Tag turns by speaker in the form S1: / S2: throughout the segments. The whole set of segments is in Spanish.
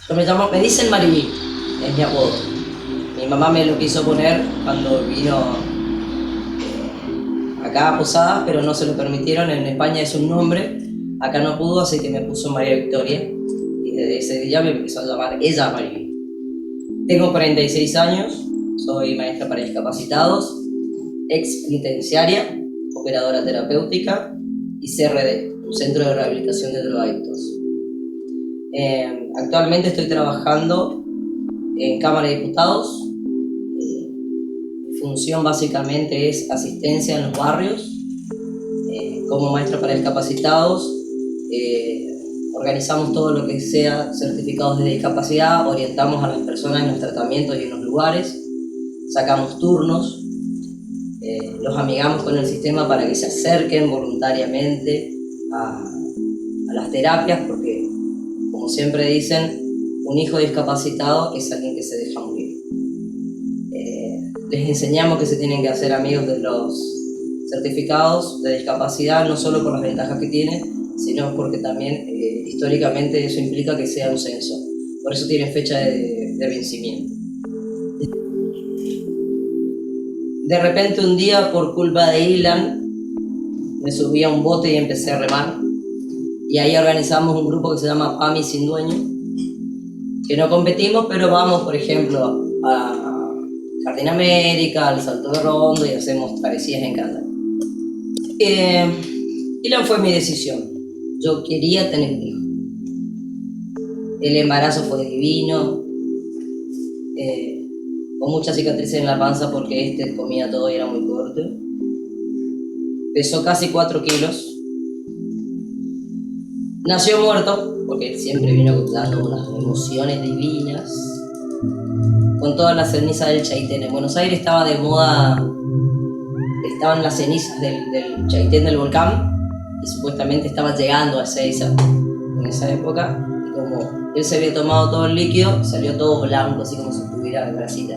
S1: Yo me dicen Maribí, es mi apodo. Mi mamá me lo quiso poner cuando vino acá a Posadas, pero no se lo permitieron. En España es un nombre, acá no pudo, así que me puso María Victoria. Y desde ese día me empezó a llamar ella Maribí. Tengo 46 años, soy maestra para discapacitados, ex penitenciaria, operadora terapéutica y CRD, un centro de rehabilitación de drogadictos. Actualmente estoy trabajando en Cámara de Diputados. Mi función básicamente es asistencia en los barrios. Como maestra para discapacitados, organizamos todo lo que sea certificados de discapacidad, orientamos a las personas en los tratamientos y en los lugares, sacamos turnos, los amigamos con el sistema para que se acerquen voluntariamente a las terapias, porque, como siempre dicen, un hijo discapacitado es alguien que se deja morir. Les enseñamos que se tienen que hacer amigos de los certificados de discapacidad, no solo por las ventajas que tienen, sino porque también históricamente eso implica que sea un censo. Por eso tienen fecha de vencimiento. De repente un día, por culpa de Ilan, me subí a un bote y empecé a remar. Y ahí organizamos un grupo que se llama PAMI Sin Dueño, que no competimos, pero vamos, por ejemplo, a Jardín América, al Salto de Rondo, y hacemos travesías en Cata. Ilan fue mi decisión. Yo quería tener un hijo. El embarazo fue divino, con muchas cicatrices en la panza porque comía todo y era muy corto. Pesó casi 4 kilos. Nació muerto, porque él siempre vino dando unas emociones divinas. Con todas las cenizas del Chaitén. En Buenos Aires estaba de moda, estaban las cenizas del Chaitén del volcán, y supuestamente estaba llegando a Ezeiza en esa época. Y como él se había tomado todo el líquido, salió todo blanco, así como si tuviera grasita.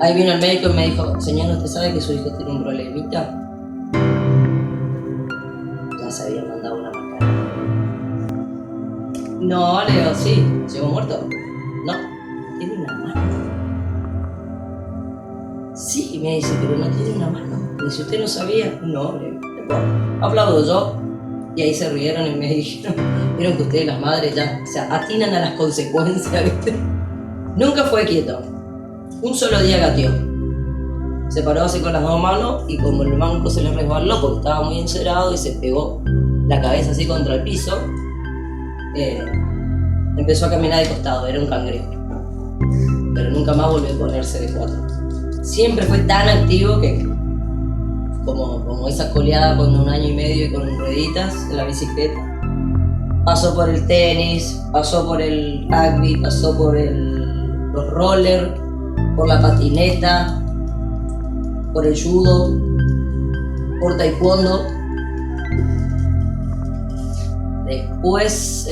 S1: Ahí vino el médico y me dijo: señor, ¿usted sabe que su hijo tiene un problemita? Ya se había mandado una macana. No, le digo, sí, ¿llegó muerto? No, tiene una mano. Sí, me dice, pero no tiene una mano. Me dice, ¿usted no sabía? No, le digo, aplaudo yo. Y ahí se rieron y me dijeron, vieron que ustedes las madres ya, o sea, atinan a las consecuencias, ¿viste? Nunca fue quieto. Un solo día gateó. Se paró así con las 2 manos y como el manco se le resbaló porque estaba muy encerado y se pegó la cabeza así contra el piso, empezó a caminar de costado, era un cangrejo. Pero nunca más volvió a ponerse de 4. Siempre fue tan activo que, como esa coleada con 1 año y medio y con rueditas en la bicicleta, pasó por el tenis, pasó por el rugby, pasó por los rollers, por la patineta, por el judo, por taekwondo. Después,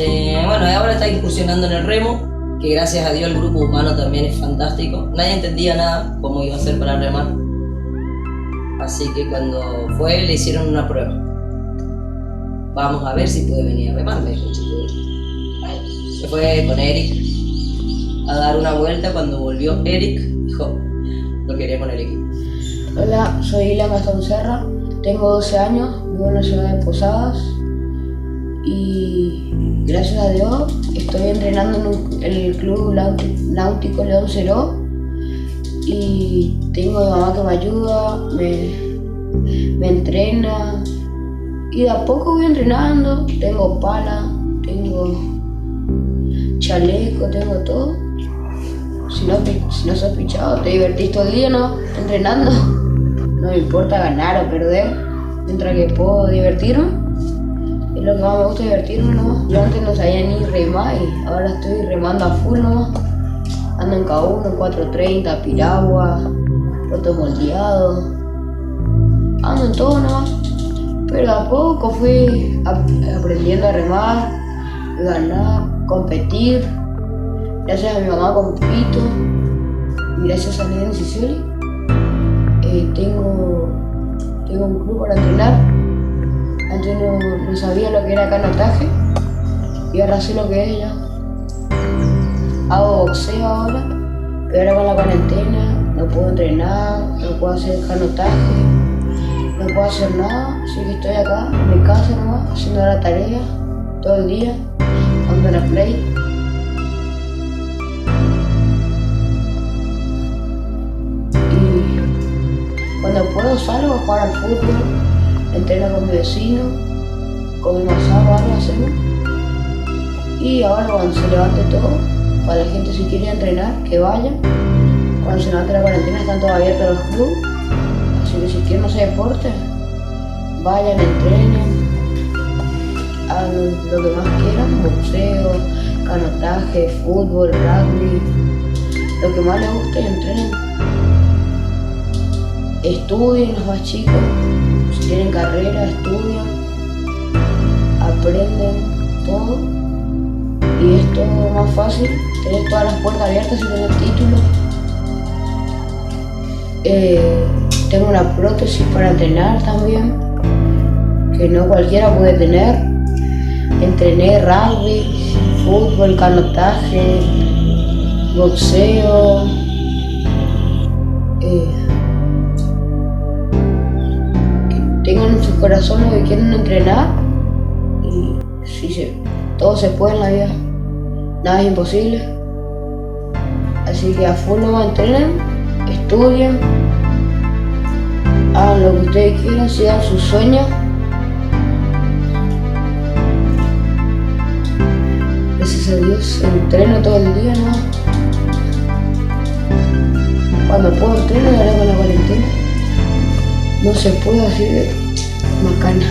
S1: ahora está incursionando en el remo, que gracias a Dios el grupo humano también es fantástico. Nadie entendía nada cómo iba a ser para remar. Así que cuando fue, le hicieron una prueba. Vamos a ver si puede venir a remar, me dijo el chico. Se fue con Eric a dar una vuelta. Cuando volvió Eric, dijo, lo queremos en el equipo.
S2: Hola, soy Ilan Gastón Serra, tengo 12 años, vivo en la ciudad de Posadas y gracias a Dios estoy entrenando en el Club Náutico León Ceró y tengo a mi mamá que me ayuda, me entrena y de a poco voy entrenando. Tengo pala, tengo chaleco, tengo todo. Si no sos pichado, te divertís todo el día, ¿no? Entrenando. No me importa ganar o perder, mientras que puedo divertirme. Es lo que más me gusta, divertirme nomás. Yo antes no sabía ni remar y ahora estoy remando a full nomás. Ando en K1, 430, piragua, roto moldeado. Ando en todo nomás. Pero a poco fui aprendiendo a remar, ganar, competir. Gracias a mi mamá compito y gracias a Neden Cicioli tengo un club para entrenar. Antes no sabía lo que era canotaje y ahora sé lo que es ya. Hago boxeo ahora, pero ahora con la cuarentena no puedo entrenar, no puedo hacer canotaje, no puedo hacer nada, así que estoy acá en mi casa nomás, haciendo la tarea todo el día, jugando a la Play. Y cuando puedo salgo a jugar al fútbol, entreno con mi vecino, comemos asado, algo hacemos. Y ahora cuando se levante todo, para la gente si quiere entrenar, que vayan. Cuando se levante la cuarentena están todos abiertos los clubes, así que si quieren hacer deporte, vayan, entrenen, hagan lo que más quieran, boxeo, canotaje, fútbol, rugby, lo que más les guste y entrenen. Estudien los más chicos, si tienen carrera, estudian, aprenden todo. Y es todo más fácil, tener todas las puertas abiertas y tener títulos. Tengo una prótesis para entrenar también, que no cualquiera puede tener. Entrené rugby, fútbol, canotaje, boxeo. Que tengan en su corazón lo que quieren entrenar y todo se puede en la vida. Nada es imposible. Así que a full no entrenen, estudien, hagan lo que ustedes quieran, sigan sus sueños. Gracias a Dios entreno todo el día, ¿no? Cuando puedo entreno y ahora con la cuarentena no se puede, así de macana.